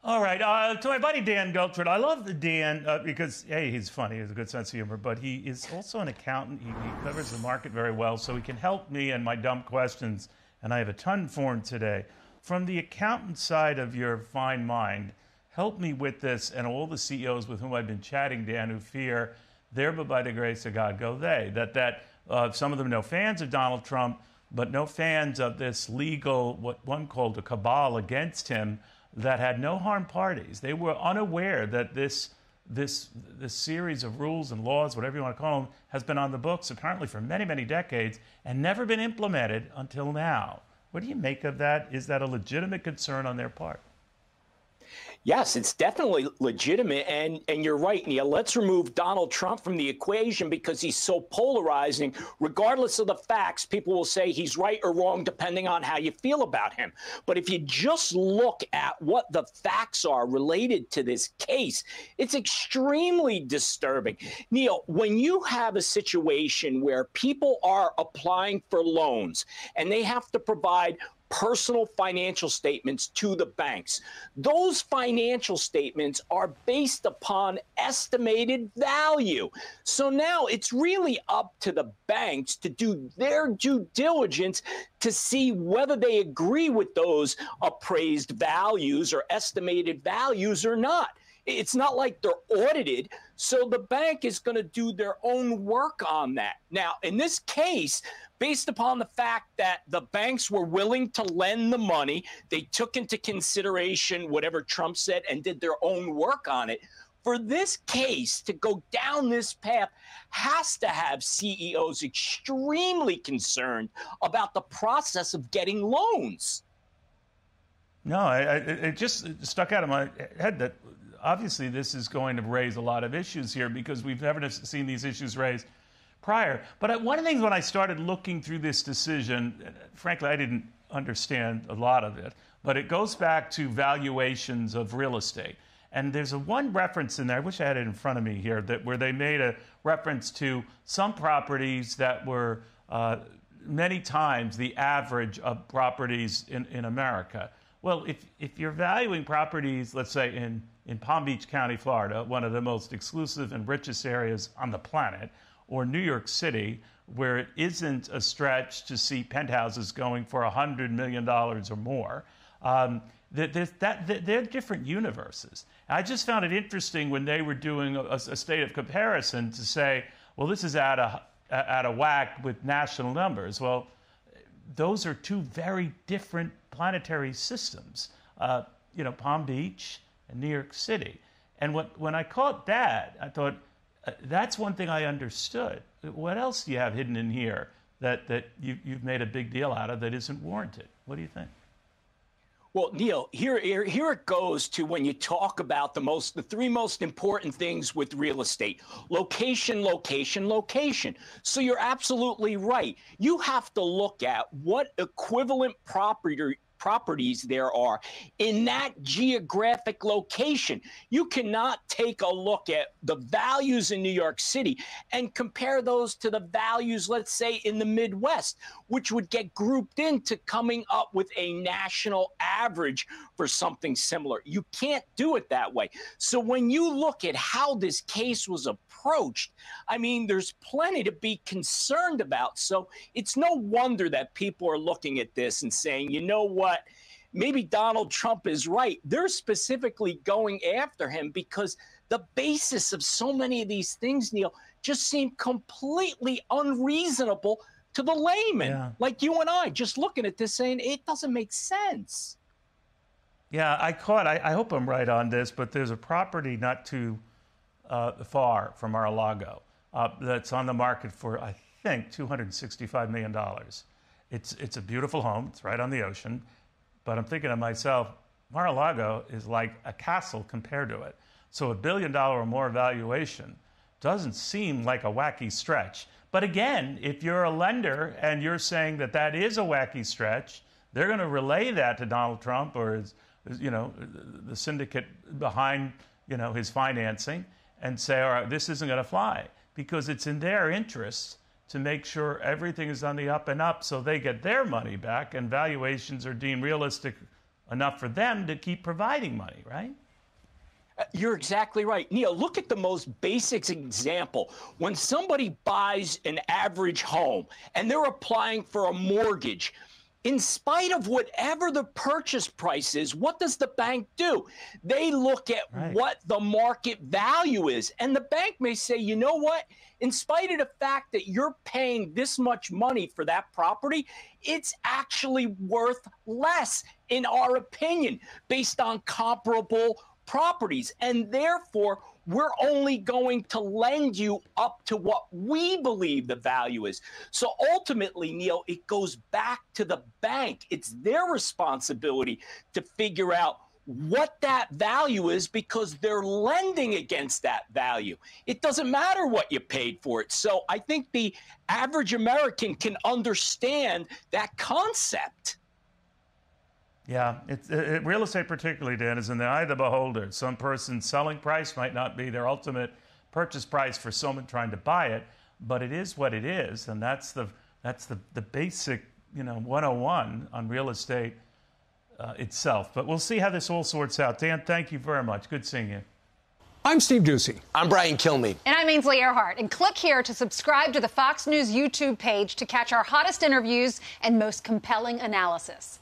All right. To my buddy Dan Geltrude, I love the Dan because, hey, he's funny. He has a good sense of humor, but he is also an accountant. He covers the market very well, so he can help me and my dumb questions, and I have a ton for him today. From the accountant side of your fine mind, help me with this and all the CEOs with whom I've been chatting, Dan, who fear, there but by the grace of God go they, that some of them are no fans of Donald Trump, but no fans of this legal, what one called a cabal against him, that had no harm parties. They were unaware that this series of rules and laws, whatever you want to call them, has been on the books apparently for many, many decades and never been implemented until now. What do you make of that? Is that a legitimate concern on their part? Yes, it's definitely legitimate. And you're right, Neil. Let's remove Donald Trump from the equation because he's so polarizing. Regardless of the facts, people will say he's right or wrong depending on how you feel about him. But if you just look at what the facts are related to this case, it's extremely disturbing. Neil, when you have a situation where people are applying for loans and they have to provide personal financial statements to the banks. Those financial statements are based upon estimated value. So now it's really up to the banks to do their due diligence to see whether they agree with those appraised values or estimated values or not. It's not like they're audited, so the bank is going to do their own work on that. Now, in this case, based upon the fact that the banks were willing to lend the money, they took into consideration whatever Trump said and did their own work on it. For this case to go down this path has to have CEOs extremely concerned about the process of getting loans. No, it just stuck out of my head that obviously this is going to raise a lot of issues here because we've never seen these issues raised prior. But one of the things when I started looking through this decision, frankly, I didn't understand a lot of it, but it goes back to valuations of real estate. And there's one reference in there, I wish I had it in front of me here, where they made a reference to some properties that were many times the average of properties in America. Well, if you're valuing properties, let's say in Palm Beach County, Florida, one of the most exclusive and richest areas on the planet, or New York City, where it isn't a stretch to see penthouses going for $100 million or more, they're different universes. I just found it interesting when they were doing a state of comparison to say, well, this is out of whack with national numbers. Well, those are two very different planetary systems, Palm Beach and New York City. And when I caught that, I thought, that's one thing I understood. What else do you have hidden in here that you've made a big deal out of that isn't warranted? What do you think? Well, Neil, here it goes to when you talk about the three most important things with real estate: location, location, location. So you're absolutely right. You have to look at what equivalent properties there are in that geographic location. You cannot take a look at the values in New York City and compare those to the values, let's say, in the Midwest, which would get grouped into coming up with a national average for something similar. You can't do it that way. So when you look at how this case was approached, I mean, there's plenty to be concerned about. So it's no wonder that people are looking at this and saying, you know what? Maybe Donald Trump is right. They're specifically going after him because the basis of so many of these things, Neil, just seem completely unreasonable to the layman, like you and I, just looking at this saying it doesn't make sense. Yeah, I hope I'm right on this, but there's a property not too far from Mar-a-Lago that's on the market for, I think, $265 million. It's a beautiful home. It's right on the ocean. But I'm thinking to myself, Mar-a-Lago is like a castle compared to it. So $1 billion or more valuation doesn't seem like a wacky stretch. But again, if you're a lender and you're saying that that is a wacky stretch, they're going to relay that to Donald Trump or the syndicate behind his financing and say, all right, this isn't going to fly, because it's in their interest to make sure everything is on the up and up so they get their money back and valuations are deemed realistic enough for them to keep providing money, right? You're exactly right. Neil, look at the most basic example. When somebody buys an average home and they're applying for a mortgage, in spite of whatever the purchase price is, what does the bank do? They look at what the market value is. And the bank may say, you know what? In spite of the fact that you're paying this much money for that property, it's actually worth less, in our opinion, based on comparable properties. And therefore, we're only going to lend you up to what we believe the value is. So ultimately, Neil, it goes back to the bank. It's their responsibility to figure out what that value is, because they're lending against that value. It doesn't matter what you paid for it. So I think the average American can understand that concept. Yeah, real estate particularly, Dan, is in the eye of the beholder. Some person's selling price might not be their ultimate purchase price for someone trying to buy it, but it is what it is, and that's the basic 101 on real estate itself. But we'll see how this all sorts out. Dan, thank you very much. Good seeing you. I'm Steve Ducey. I'm Brian Kilmeade. And I'm Ainsley Earhart. And click here to subscribe to the Fox News YouTube page to catch our hottest interviews and most compelling analysis.